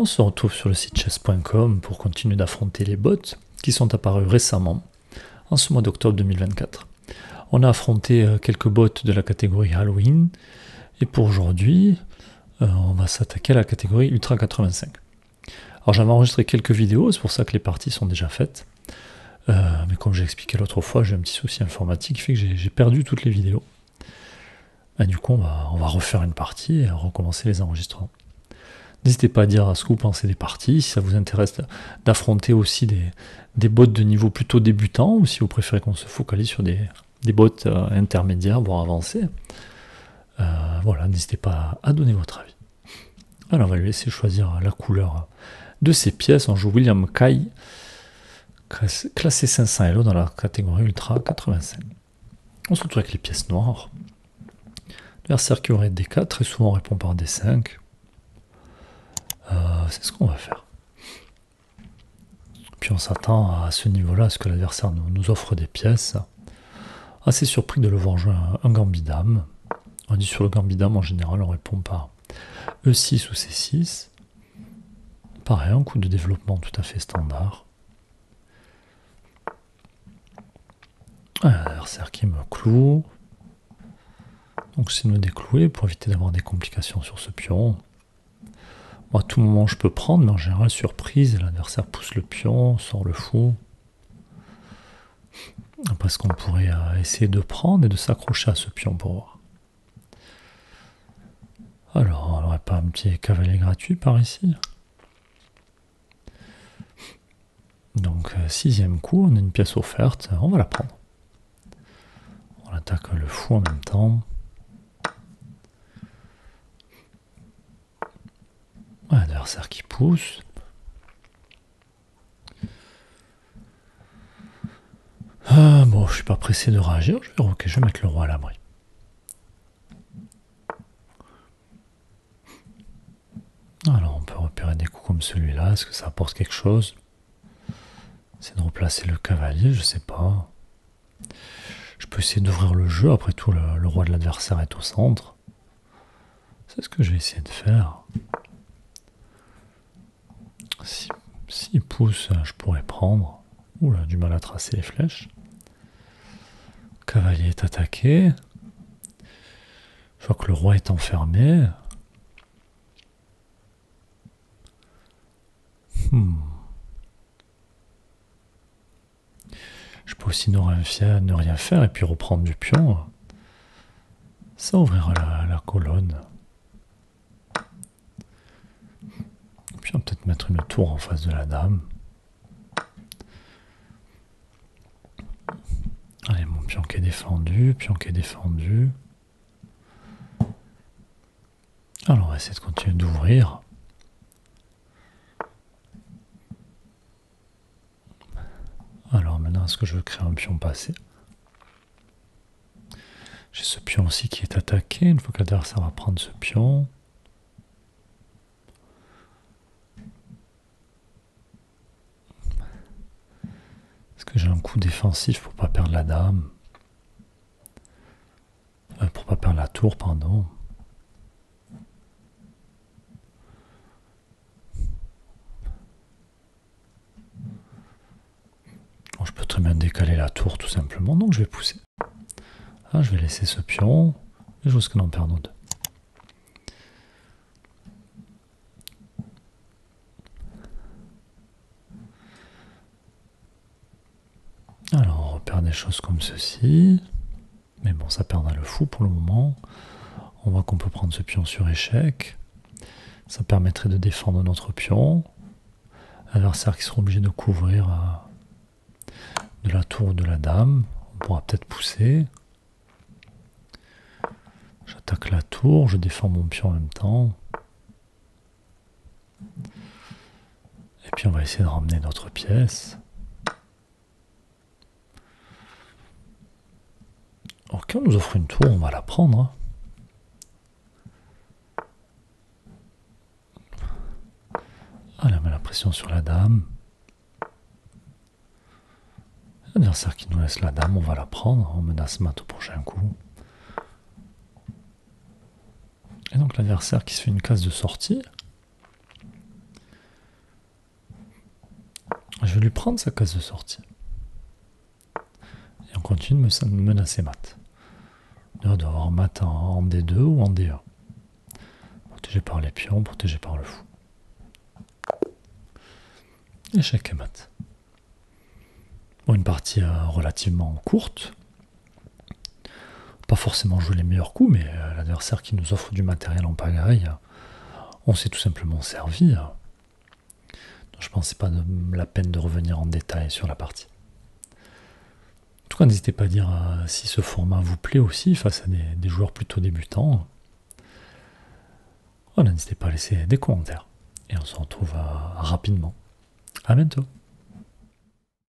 On se retrouve sur le site chess.com pour continuer d'affronter les bots qui sont apparus récemment, en ce mois d'octobre 2024. On a affronté quelques bots de la catégorie Halloween, et pour aujourd'hui, on va s'attaquer à la catégorie Ultra 85. Alors j'avais enregistré quelques vidéos, c'est pour ça que les parties sont déjà faites. Mais comme j'ai expliqué l'autre fois, j'ai un petit souci informatique qui fait que j'ai perdu toutes les vidéos. Et du coup, on va refaire une partie et recommencer les enregistrements. N'hésitez pas à dire ce que vous pensez des parties, si ça vous intéresse d'affronter aussi des bots de niveau plutôt débutant, ou si vous préférez qu'on se focalise sur des bots intermédiaires, voire avancés. Voilà, n'hésitez pas à donner votre avis. Alors on va lui laisser choisir la couleur de ses pièces. On joue William Kai, classé 500 Elo dans la catégorie Ultra 85. On se retrouve avec les pièces noires. L'adversaire qui aurait D4, très souvent répond par D5. C'est ce qu'on va faire. Puis on s'attend à ce niveau-là, à ce que l'adversaire nous offre des pièces. Assez surpris de le voir jouer un gambit dame. On dit sur le gambit dame, en général, on répond par E6 ou C6. Pareil, un coup de développement tout à fait standard. L'adversaire qui me cloue. Donc c'est de me déclouer pour éviter d'avoir des complications sur ce pion. Bon, à tout moment je peux prendre, mais en général surprise, l'adversaire pousse le pion, sort le fou. Parce qu'on pourrait essayer de prendre et de s'accrocher à ce pion pour voir. Alors, on n'aurait pas un petit cavalier gratuit par ici? Donc, sixième coup, on a une pièce offerte, on va la prendre. On attaque le fou en même temps. L'adversaire qui pousse. Bon, je suis pas pressé de réagir. Je vais mettre le roi à l'abri. Alors, on peut repérer des coups comme celui-là. Est-ce que ça apporte quelque chose? C'est de replacer le cavalier, je sais pas. Je peux essayer d'ouvrir le jeu. Après tout, le roi de l'adversaire est au centre. C'est ce que je vais essayer de faire. S'il pousse, je pourrais prendre. Oula, du mal à tracer les flèches. Cavalier est attaqué. Je vois que le roi est enfermé. Je peux aussi ne rien faire et puis reprendre du pion. Ça ouvrira la colonne. Et puis on va peut-être mettre une tour en face de la dame. Allez, mon pion qui est défendu, pion qui est défendu. Alors on va essayer de continuer d'ouvrir. Alors maintenant, est-ce que je veux créer un pion passé? J'ai ce pion aussi qui est attaqué. Une fois que l'adversaire va prendre ce pion. Est-ce que j'ai un coup défensif pour pas perdre la dame? Pour pas perdre la tour, pardon. Bon, je peux très bien décaler la tour tout simplement, donc je vais pousser. Ah, je vais laisser ce pion et je risque d'en perdre deux. Alors on repère des choses comme ceci. Mais bon, ça perdra le fou pour le moment. On voit qu'on peut prendre ce pion sur échec. Ça permettrait de défendre notre pion. L'adversaire qui sera obligé de couvrir de la tour ou de la dame. On pourra peut-être pousser. J'attaque la tour, je défends mon pion en même temps. Et puis on va essayer de ramener notre pièce. Ok, on nous offre une tour, on va la prendre. Allez, on met la pression sur la dame. L'adversaire qui nous laisse la dame, on va la prendre. On menace mat au prochain coup. Et donc l'adversaire qui se fait une case de sortie. Je vais lui prendre sa case de sortie. Et on continue de menacer mat. On doit avoir mat en D2 ou en D1. Protégé par les pions, protégé par le fou. Échec et mat. Bon, une partie relativement courte. Pas forcément jouer les meilleurs coups, mais l'adversaire qui nous offre du matériel en pagaille, on s'est tout simplement servi. Donc je pensais pas de la peine de revenir en détail sur la partie. En tout cas, n'hésitez pas à dire si ce format vous plaît aussi face à des joueurs plutôt débutants. Voilà, n'hésitez pas à laisser des commentaires. Et on se retrouve rapidement. À bientôt.